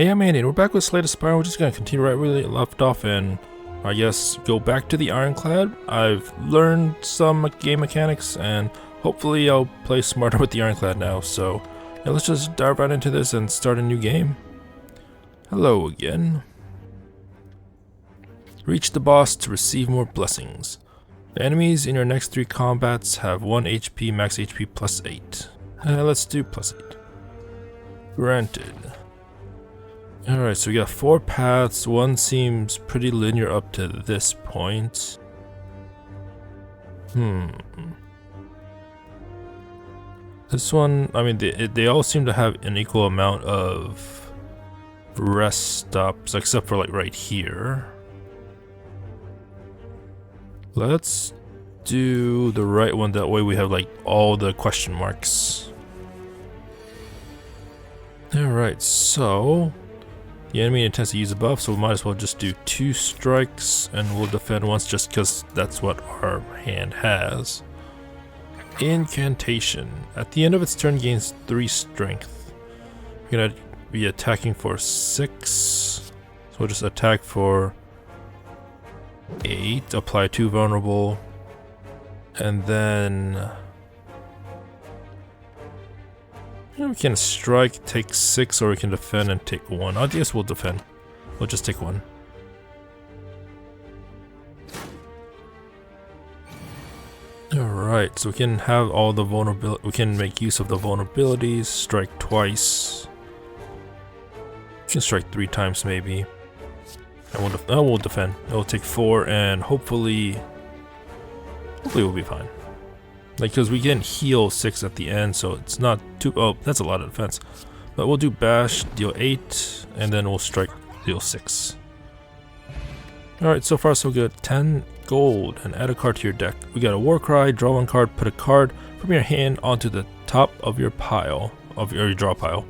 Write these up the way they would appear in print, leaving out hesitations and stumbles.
Hey, I'm Andy, and we're back with Spire. We're just gonna continue right where we left off and I guess go back to the Ironclad. I've learned some game mechanics and hopefully I'll play smarter with the Ironclad now. So yeah, let's just dive right into this and start a new game. Hello again. Reach the boss to receive more blessings. The enemies in your next 3 combats have 1 HP, max HP plus 8. Let's do plus 8. Granted. Alright, so we got 4 paths. One seems pretty linear up to this point. This one, I mean, they all seem to have an equal amount of rest stops, except for like right here. Let's do the right one, that way we have like all the question marks. Alright, so the enemy intends to use a buff, so we might as well just do 2 strikes and we'll defend once just because that's what our hand has. Incantation. At the end of its turn gains 3 strength. We're gonna be attacking for 6. So we'll just attack for 8, apply 2 vulnerable, and then we can strike, take 6, or we can defend and take 1. I guess we'll defend. We'll just take 1. Alright, so we can have all the vulnerability. We can make use of the vulnerabilities, strike twice. We can strike 3 times maybe. And we'll defend. It'll take 4 and hopefully we'll be fine. Like, because we can heal 6 at the end, so it's not too... Oh, that's a lot of defense. But we'll do bash, deal 8, and then we'll strike, deal 6. Alright, so far so good. 10 gold, and add a card to your deck. We got a war cry, draw 1 card, put a card from your hand onto the top of your pile, of your draw pile.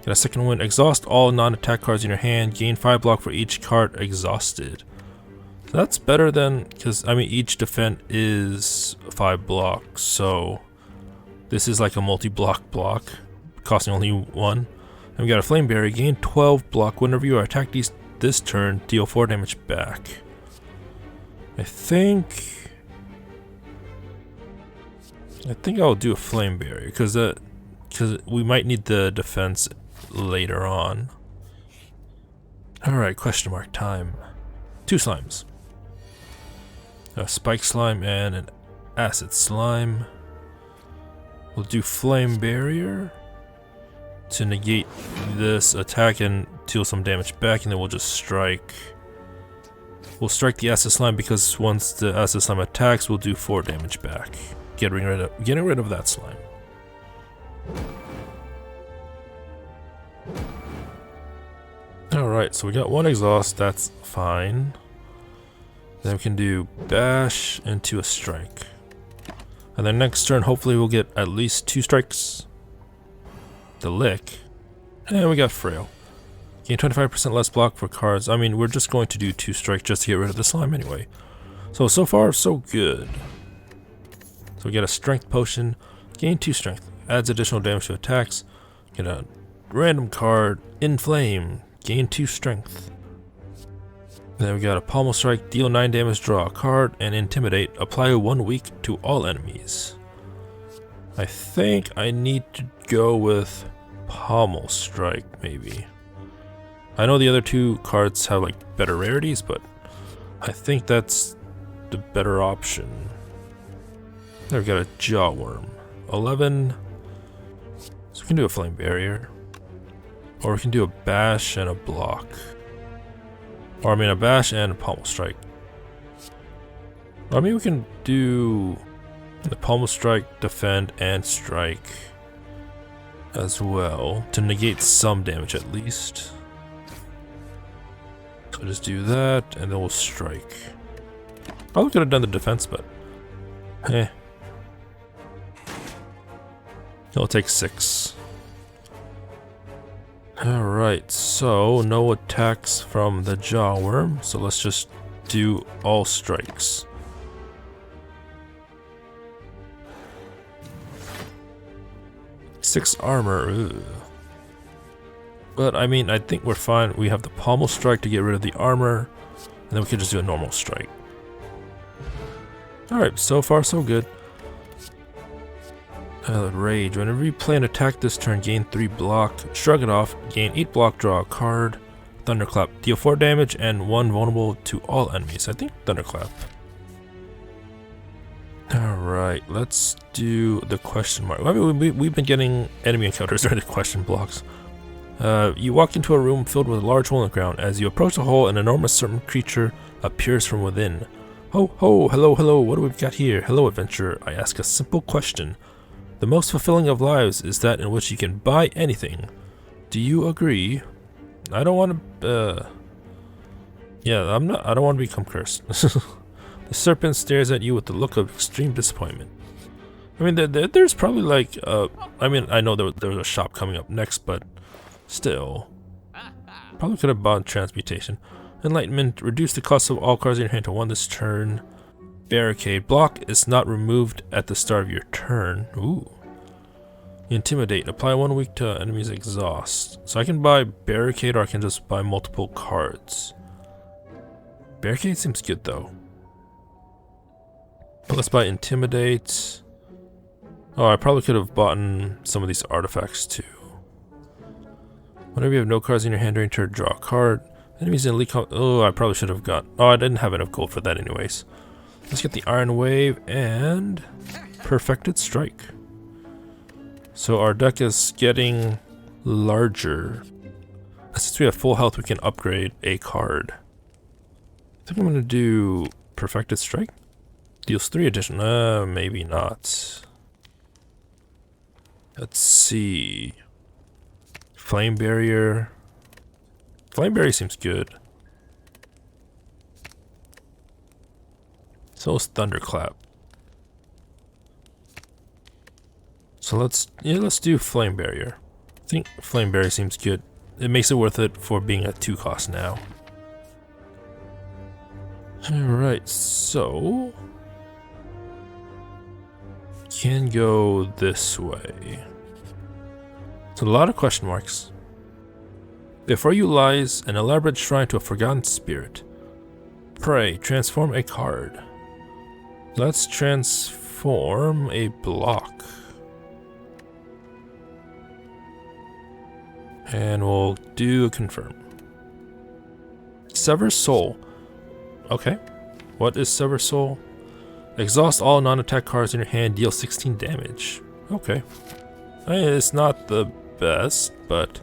Get a second one, exhaust all non-attack cards in your hand, gain 5 block for each card exhausted. That's better than, because I mean each defend is 5 blocks, so this is like a multi-block block, costing only 1. And we got a flame barrier, gain 12 block whenever you attack this turn, deal 4 damage back. I think I'll do a flame barrier because we might need the defense later on. Alright, question mark time. 2 slimes. A spike slime and an acid slime. We'll do flame barrier to negate this attack and deal some damage back, and then we'll just strike. We'll strike the acid slime because once the acid slime attacks, we'll do 4 damage back. Getting rid of that slime. Alright, so we got 1 exhaust, that's fine. Then we can do bash into a strike. And then next turn, hopefully we'll get at least 2 strikes. The lick. And we got frail. Gain 25% less block for cards. I mean, we're just going to do 2 strikes just to get rid of the slime anyway. So far, so good. So we get a strength potion. Gain 2 strength. Adds additional damage to attacks. Get a random card. Inflame. Gain 2 strength. Then we got a pommel strike, deal 9 damage, draw a card, and intimidate, apply 1 weak to all enemies. I think I need to go with pommel strike, maybe. I know the other 2 cards have like better rarities, but I think that's the better option. There we got a jaw worm. 11. So we can do a flame barrier. Or we can do a bash and a block. Or I mean a bash and a pommel strike. Or, I mean we can do the pommel strike, defend, and strike as well to negate some damage at least. So just do that and then we'll strike. Probably could have done the defense, but it'll take 6. Alright, so no attacks from the jaw worm, so let's just do all strikes. 6 armor. Ugh. But I mean, I think we're fine. We have the pommel strike to get rid of the armor, and then we can just do a normal strike. Alright, so far so good. Rage. Whenever you play an attack this turn, gain 3 block, shrug it off, gain 8 block, draw a card. Thunderclap. Deal 4 damage and 1 vulnerable to all enemies. I think Thunderclap. Alright, let's do the question mark. I mean, we've been getting enemy encounters during the question blocks. You walk into a room filled with a large hole in the ground. As you approach the hole, an enormous serpent creature appears from within. Ho ho, hello hello, what do we got here? Hello adventurer, I ask a simple question. The most fulfilling of lives is that in which you can buy anything. Do you agree? I don't want to, yeah, I don't want to become cursed. The serpent stares at you with the look of extreme disappointment. I mean, there's probably like, I mean, I know there was a shop coming up next, but still. Probably could have bought transmutation. Enlightenment, reduce the cost of all cards in your hand to 1 this turn. Barricade, block is not removed at the start of your turn. Ooh. Intimidate, apply 1 week to enemy's exhaust. So I can buy Barricade or I can just buy multiple cards. Barricade seems good though. But let's buy Intimidate. Oh, I probably could have bought some of these artifacts too. Whenever you have no cards in your hand during turn, draw a card. Enemies in elite. Oh, I probably should have got. Oh, I didn't have enough gold for that anyways. Let's get the Iron Wave and Perfected Strike. So our deck is getting larger. Since we have full health, we can upgrade a card. I think I'm going to do Perfected Strike. Deals 3 additional. Maybe not. Let's see. Flame Barrier. Flame Barrier seems good. So is Thunderclap. So let's do Flame Barrier. I think Flame Barrier seems good. It makes it worth it for being a 2 cost now. Alright, so can go this way. So a lot of question marks. Before you lies an elaborate shrine to a forgotten spirit. Pray, transform a card. Let's transform a block. And we'll do a confirm. Sever Soul. Okay. What is Sever Soul? Exhaust all non-attack cards in your hand, deal 16 damage. Okay. I mean, it's not the best, but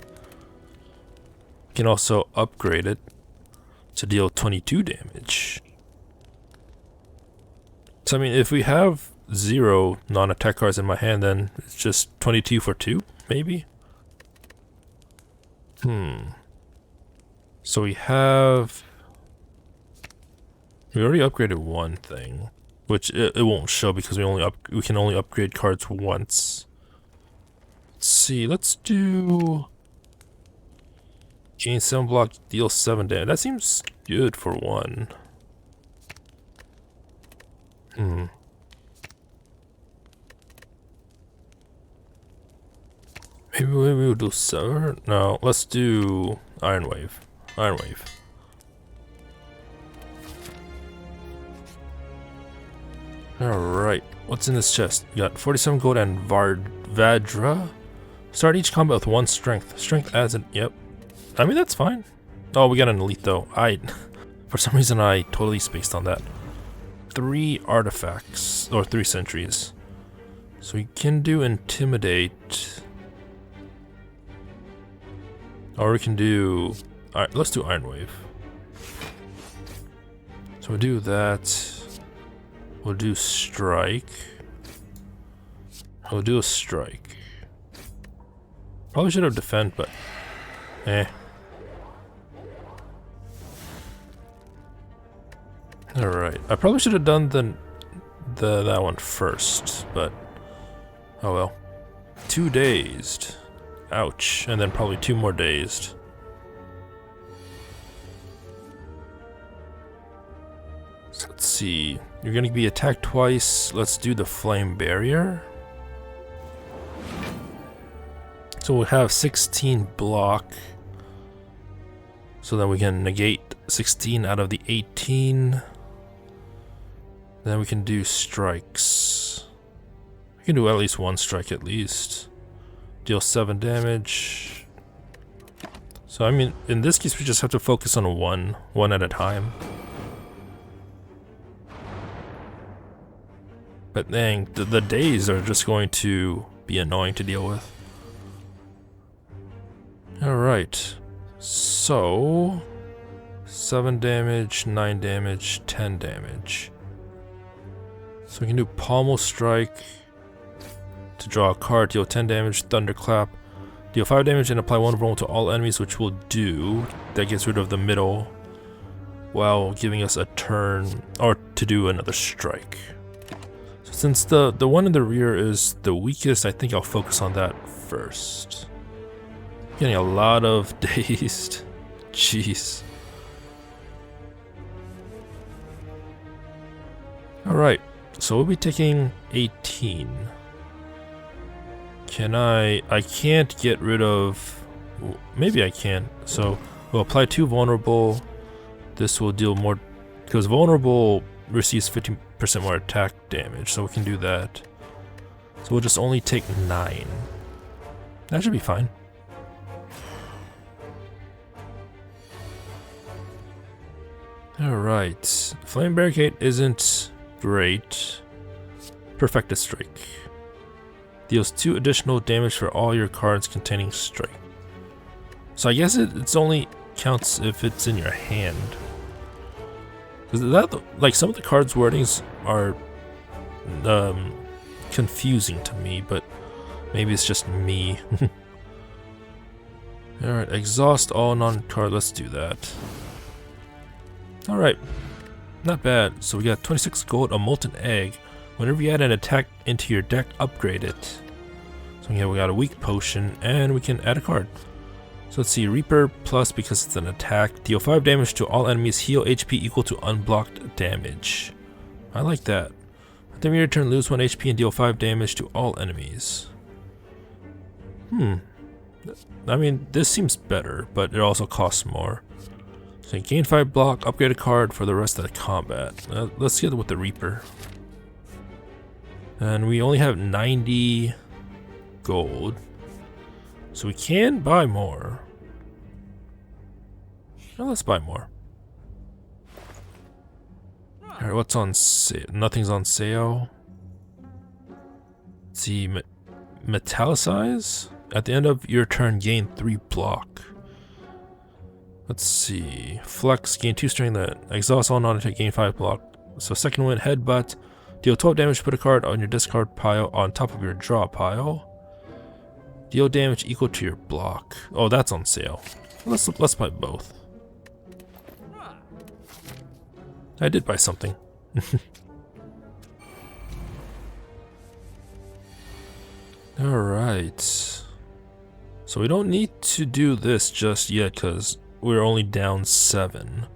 you can also upgrade it to deal 22 damage. So I mean, if we have 0 non-attack cards in my hand, then it's just 22 for 2, maybe? So we already upgraded 1 thing, which it won't show because we can only upgrade cards once. Let's see, let's do gain 7 block, deal 7 damage. That seems good for 1. Maybe we'll do Sever? No, let's do Iron Wave. Iron Wave. Alright, what's in this chest? We got 47 gold and Vadra. Start each combat with 1 strength. Strength adds an. Yep. I mean, that's fine. Oh, we got an elite though. For some reason, I totally spaced on that. 3 artifacts, or 3 sentries. So we can do Intimidate. Or we can do. Alright, let's do Iron Wave. So we'll do that. We'll do Strike. We'll do a Strike. Probably should have Defend, but Alright, I probably should have done that one first, but oh well. 2 dazed. Ouch. And then probably 2 more dazed. So let's see. You're gonna be attacked twice. Let's do the Flame Barrier. So we'll have 16 block. So then we can negate 16 out of the 18. Then we can do strikes. We can do at least one strike at least. Deal 7 damage. So I mean, in this case we just have to focus on one at a time. But dang, the days are just going to be annoying to deal with. Alright, so 7 damage, 9 damage, 10 damage. So we can do Pommel Strike to draw a card, deal 10 damage, Thunderclap, deal 5 damage and apply 1 roll to all enemies, which will do. That gets rid of the middle while giving us a turn, or to do another strike. So since the one in the rear is the weakest, I think I'll focus on that first. Getting a lot of dazed. Jeez. Alright, so we'll be taking 18. I can't get rid of, maybe I can. So we'll apply 2 vulnerable. This will deal more, because vulnerable receives 15% more attack damage, so we can do that. So we'll just only take 9. That should be fine. Alright, Flame Barricade isn't great. Perfected Strike. Deals 2 additional damage for all your cards containing strike. So I guess it's only counts if it's in your hand. Cause that, like, some of the cards' wordings are confusing to me, but maybe it's just me. Alright, exhaust all non-card, let's do that. Alright, not bad. So we got 26 gold, a molten egg. Whenever you add an attack into your deck, upgrade it. So yeah, we got a weak potion, and we can add a card. So let's see, Reaper plus because it's an attack. Deal 5 damage to all enemies, heal HP equal to unblocked damage. I like that. At the end of your turn, lose 1 HP and deal 5 damage to all enemies. I mean, this seems better, but it also costs more. So gain 5 block, upgrade a card for the rest of the combat. Let's get with the Reaper. And we only have 90 gold. So we can buy more. Well, let's buy more. Alright, what's on sale? Nothing's on sale. Let's see, Metallicize? At the end of your turn, gain 3 block. Let's see. Flex, gain 2 strength, that exhaust all non-attack, gain 5 block. So second one, Headbutt. Deal 12 damage, put a card on your discard pile on top of your draw pile. Deal damage equal to your block. Oh, that's on sale. Let's buy both. I did buy something. Alright. So we don't need to do this just yet because we're only down 7.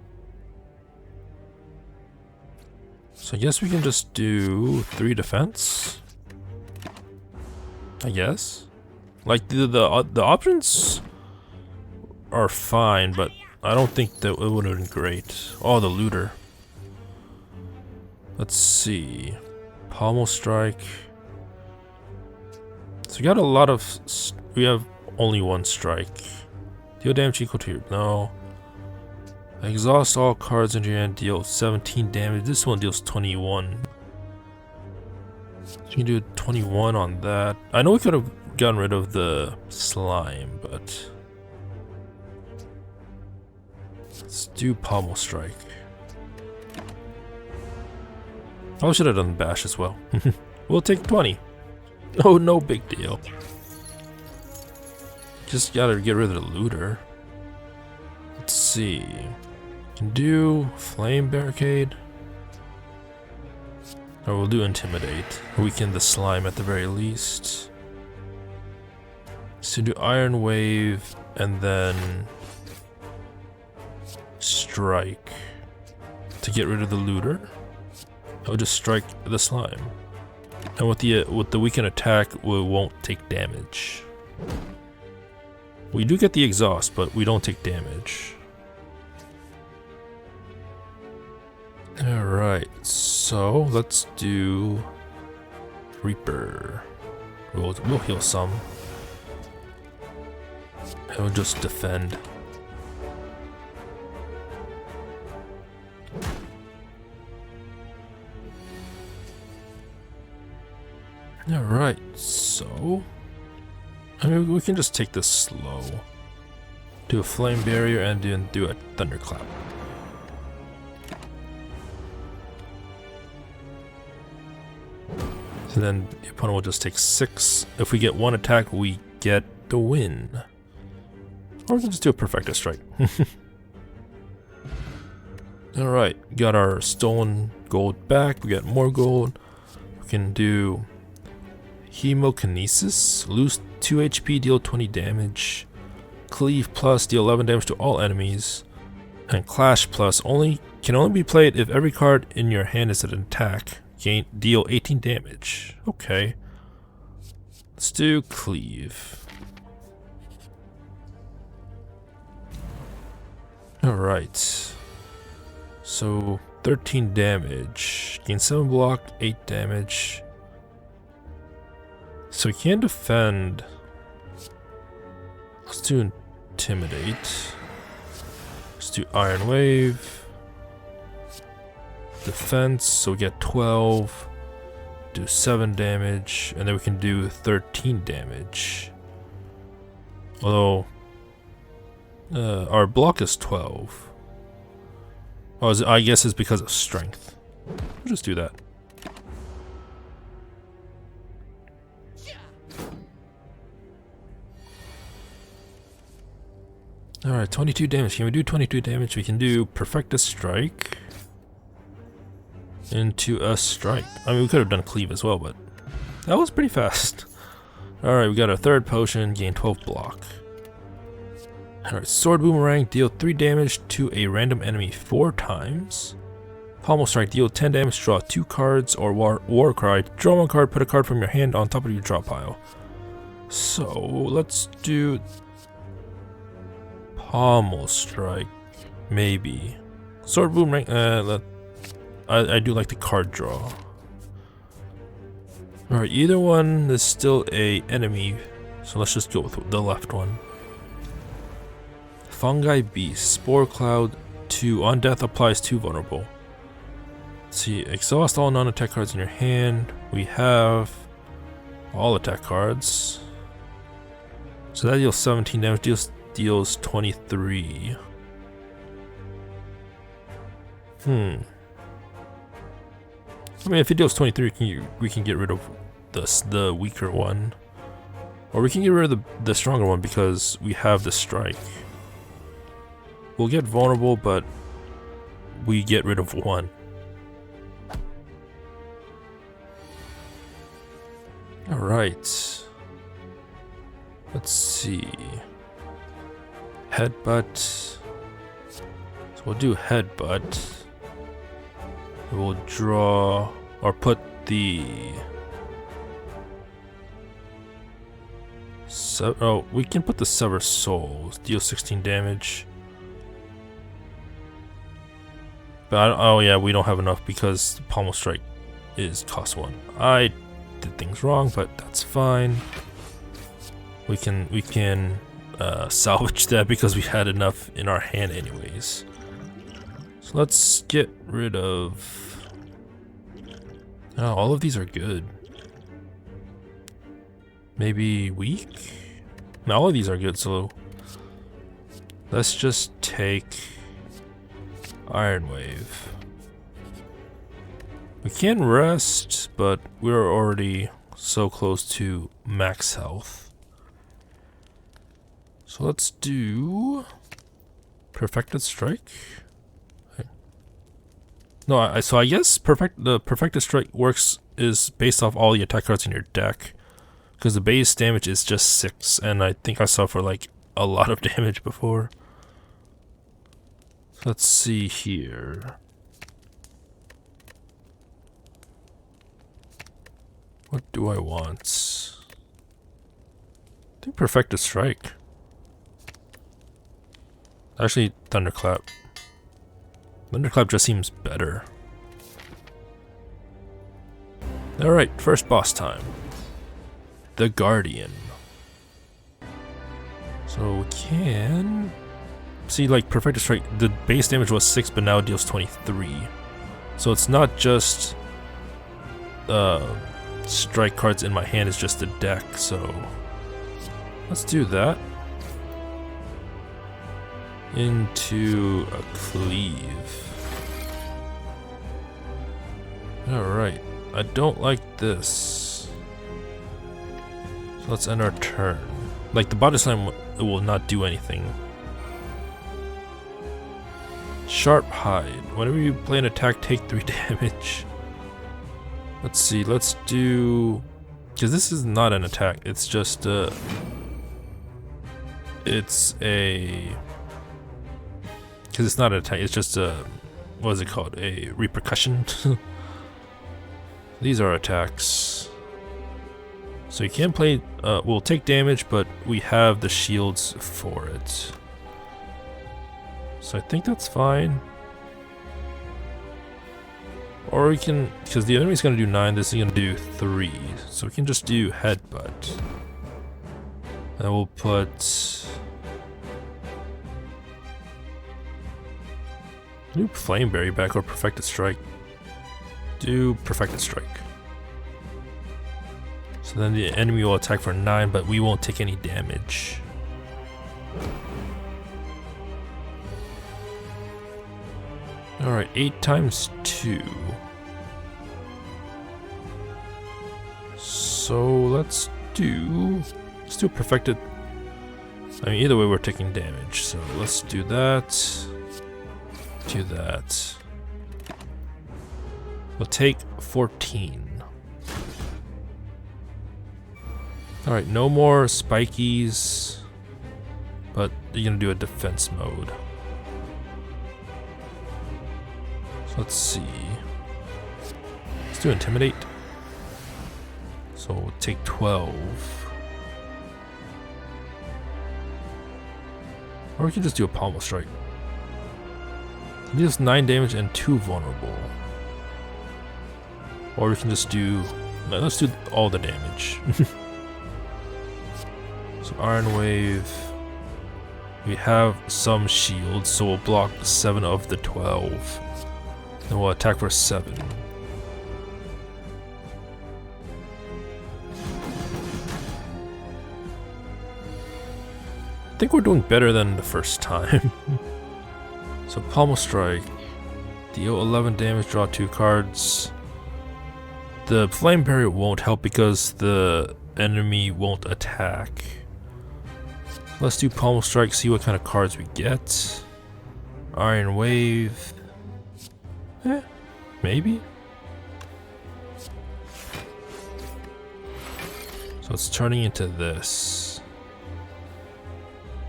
So I guess we can just do 3 defense. I guess. Like the options are fine, but I don't think that it would have been great. Oh, the looter. Let's see. Pommel Strike. So we got a lot of. We have only 1 strike. Deal damage equal to your. No. Exhaust all cards in your hand, deal 17 damage. This one deals 21. So you can do 21 on that. I know we could have gotten rid of the slime, but let's do Pommel Strike. I should have done Bash as well. We'll take 20. Oh, no big deal. Just gotta get rid of the looter. Let's see. Can do Flame Barricade. Or we'll do Intimidate. Weaken the slime at the very least. So do Iron Wave and then Strike to get rid of the looter. I'll just strike the slime. And with the weaken attack, we won't take damage. We do get the exhaust, but we don't take damage. Alright, so let's do Reaper. We'll heal some. And we'll just defend. Alright, so I mean, we can just take this slow. Do a flame barrier and then do a thunderclap. And then the opponent will just take 6. If we get 1 attack, we get the win. Or we can just do a perfecta strike. Alright, got our stolen gold back. We got more gold. We can do Hemokinesis. Lose 2 HP, deal 20 damage. Cleave plus, deal 11 damage to all enemies. And Clash plus can only be played if every card in your hand is an attack. Deal 18 damage. Okay. Let's do Cleave. Alright. So 13 damage. Gain 7 block, 8 damage. So we can defend. Let's do Intimidate. Let's do Iron Wave. Defense, so we get 12, do 7 damage, and then we can do 13 damage. Although, our block is 12. Oh, I guess it's because of strength. We'll just do that. Alright, 22 damage. Can we do 22 damage? We can do Perfecta Strike into a strike. I mean, we could have done Cleave as well, but that was pretty fast. Alright, we got our third potion, gain 12 block. Alright, Sword Boomerang, deal 3 damage to a random enemy 4 times. Pommel Strike, deal 10 damage, draw 2 cards, or War Cry, draw 1 card, put a card from your hand on top of your draw pile. So, let's do Pommel Strike, maybe. Sword Boomerang, I do like the card draw. Alright, either one is still a enemy, so let's just go with the left one. Fungi Beast, Spore Cloud, 2, on death applies 2 vulnerable. Let's see, exhaust all non-attack cards in your hand. We have all attack cards. So that deals 17 damage, deals 23. I mean, if it deals 23, we can get rid of the weaker one. Or we can get rid of the stronger one because we have the strike. We'll get vulnerable, but we get rid of 1. Alright. Let's see. Headbutt. So we'll do Headbutt. We'll draw, or put the... we can put the Sever Souls, deal 16 damage. But oh yeah, we don't have enough because Pommel Strike is cost 1. I did things wrong, but that's fine. We can salvage that because we had enough in our hand anyways. So let's get rid of... Oh, all of these are good. Maybe weak? No, all of these are good, so let's just take Iron Wave. We can rest, but we're already so close to max health. So let's do Perfected Strike. No, so I guess the Perfected Strike is based off all the attack cards in your deck, because the base damage is just 6, and I think I saw for like a lot of damage before. So let's see here. What do I want? I think Perfected Strike. Actually, Thunderclap. Thunderclap just seems better. Alright, first boss time. The Guardian. So we can see, like, Perfected Strike, the base damage was 6, but now it deals 23. So it's not just strike cards in my hand, it's just the deck, so let's do that. Into a cleave. Alright, I don't like this. So let's end our turn. Like, the body slam, it will not do anything. Sharp Hide. Whenever you play an attack, take 3 damage. Let's see, let's do... because this is not an attack, it's just it's a... because it's not an attack, it's just a... what is it called? A repercussion? These are attacks. So you can play... we'll take damage, but we have the shields for it. So I think that's fine. Or we can, because the enemy's gonna do 9, this is gonna do 3. So we can just do Headbutt. And we'll put... do Flameberry back or Perfected Strike. Do Perfected Strike. So then the enemy will attack for 9, but we won't take any damage. Alright, 8 times 2. So let's do Perfected. I mean, either way we're taking damage, so let's do that. Do that. We'll take 14. Alright, no more spikies, but you're gonna do a defense mode. So let's see. Let's do Intimidate. So we'll take 12. Or we can just do a Pommel Strike. It deals 9 damage and 2 vulnerable. Or we can just do... let's do all the damage. So Iron Wave. We have some shields, so we'll block 7 of the 12. And we'll attack for 7. I think we're doing better than the first time. So Pommel Strike. Deal 11 damage, draw 2 cards. The Flame Barrier won't help because the enemy won't attack. Let's do Pommel Strike, see what kind of cards we get. Iron Wave. Maybe? So it's turning into this.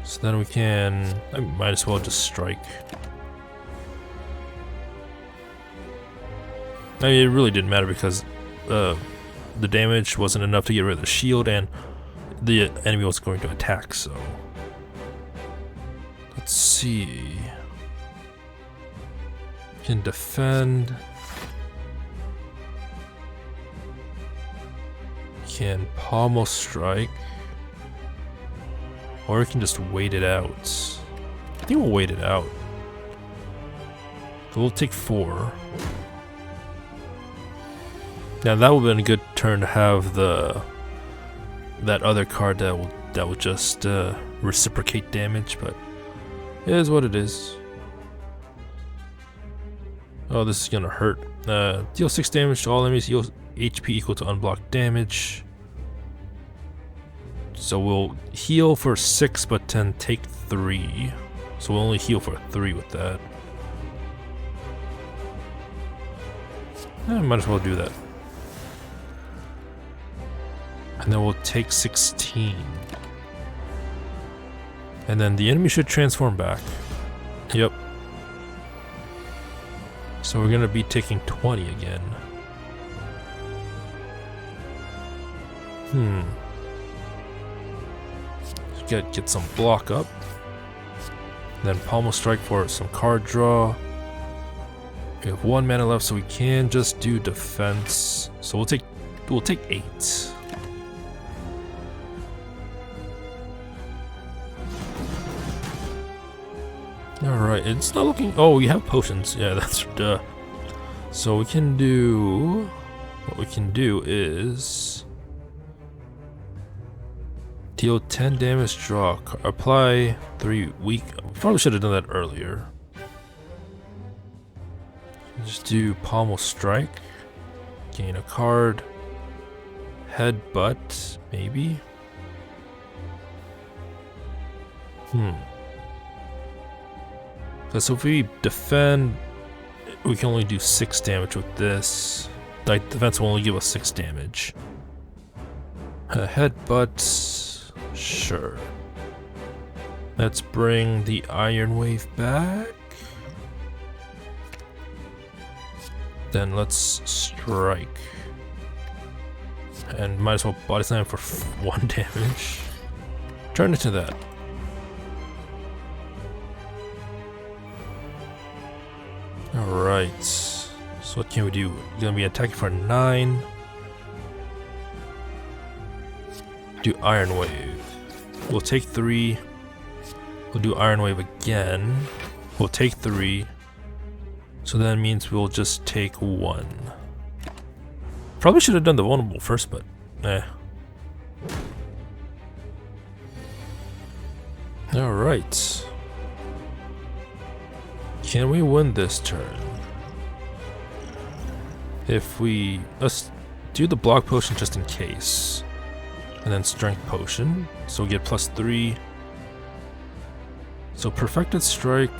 So then we can... I might as well just strike. I mean, it really didn't matter because the damage wasn't enough to get rid of the shield and the enemy was going to attack, so... let's see... can defend... can Pommel Strike, or we can just wait it out. I think we'll wait it out. So we'll take 4. Now that would have been a good turn to have that other card that will just reciprocate damage, but it is what it is. Oh, this is gonna hurt. Deal 6 damage to all enemies, heal HP equal to unblocked damage. So we'll heal for 6 but then take 3. So we'll only heal for 3 with that. Might as well do that. And then we'll take 16. And then the enemy should transform back. Yep. So we're gonna be taking 20 again. Get some block up. Then Pommel Strike for some card draw. We have 1 mana left, so we can just do defense. So we'll take we'll take 8. Alright, it's not looking... Oh, we have potions. Yeah, that's... duh. So we can do... What we can do is... Deal 10 damage, draw... Apply 3 weak... Probably should have done that earlier. Just do Pommel Strike. Gain a card. Headbutt, maybe? So if we defend, we can only do 6 damage with this. Like, defense will only give us 6 damage. Headbutt, sure. Let's bring the Iron Wave back. Then let's strike. And might as well body slam for 1 damage. Turn it to that. Alright. So what can we do? We're gonna be attacking for 9. Do Iron Wave. We'll take 3. We'll do Iron Wave again. We'll take 3. So that means we'll just take 1. Probably should have done the vulnerable first, but eh. Alright. Can we win this turn? If we... Let's do the block potion just in case. And then strength potion. So we get +3. So perfected strike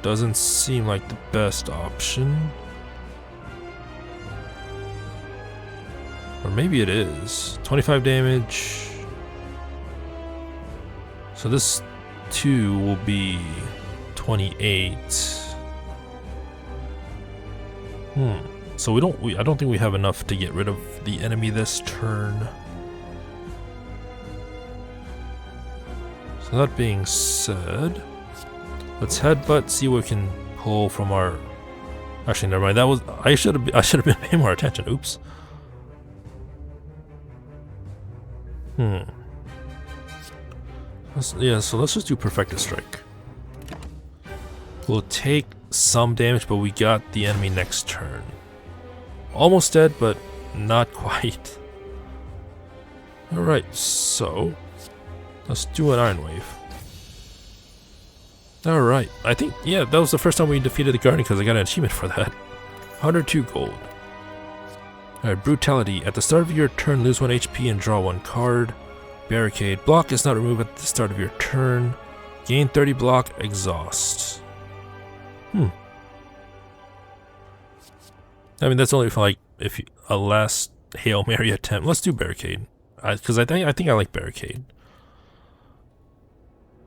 doesn't seem like the best option. Or maybe it is. 25 damage. So this 2 will be 28. So I don't think we have enough to get rid of the enemy this turn. So that being said, let's headbutt, see what we can pull from our... Actually, never mind. That was... I should have been paying more attention. Oops. Yeah, so let's just do Perfected Strike. We'll take some damage, but we got the enemy next turn. Almost dead, but not quite. Alright, so let's do an Iron Wave. Alright, I think, yeah, that was the first time we defeated the Guardian because I got an achievement for that. 102 gold. Alright, Brutality. At the start of your turn, lose 1 HP and draw 1 card. Barricade. Block is not removed at the start of your turn. Gain 30 block, exhaust. I mean, that's only for like if you, a last Hail Mary attempt. Let's do Barricade, because I think I like Barricade.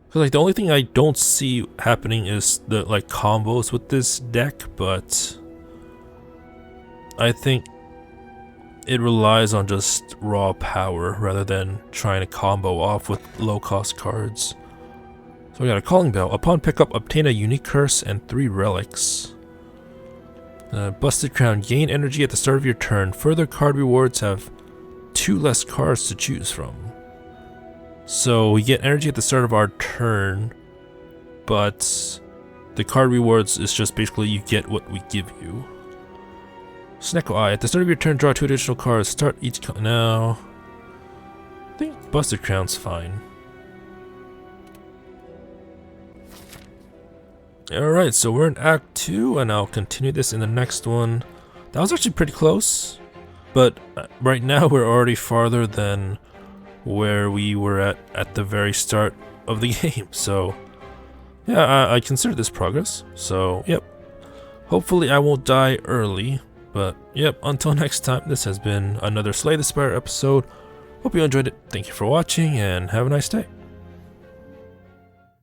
Because like the only thing I don't see happening is the like combos with this deck, but I think it relies on just raw power rather than trying to combo off with low cost cards. So we got a Calling Bell. Upon pickup, obtain a unique curse and 3 relics. Busted Crown. Gain energy at the start of your turn. Further card rewards have 2 less cards to choose from. So we get energy at the start of our turn, but the card rewards is just basically you get what we give you. Snecko Eye. At the start of your turn, draw 2 additional cards. Start each no. I think Busted Crown's fine. Alright, so we're in Act 2, and I'll continue this in the next one. That was actually pretty close, but right now we're already farther than where we were at the very start of the game. So, yeah, I consider this progress. So, yep. Hopefully I won't die early, but yep, until next time, this has been another Slay the Spire episode. Hope you enjoyed it. Thank you for watching, and have a nice day.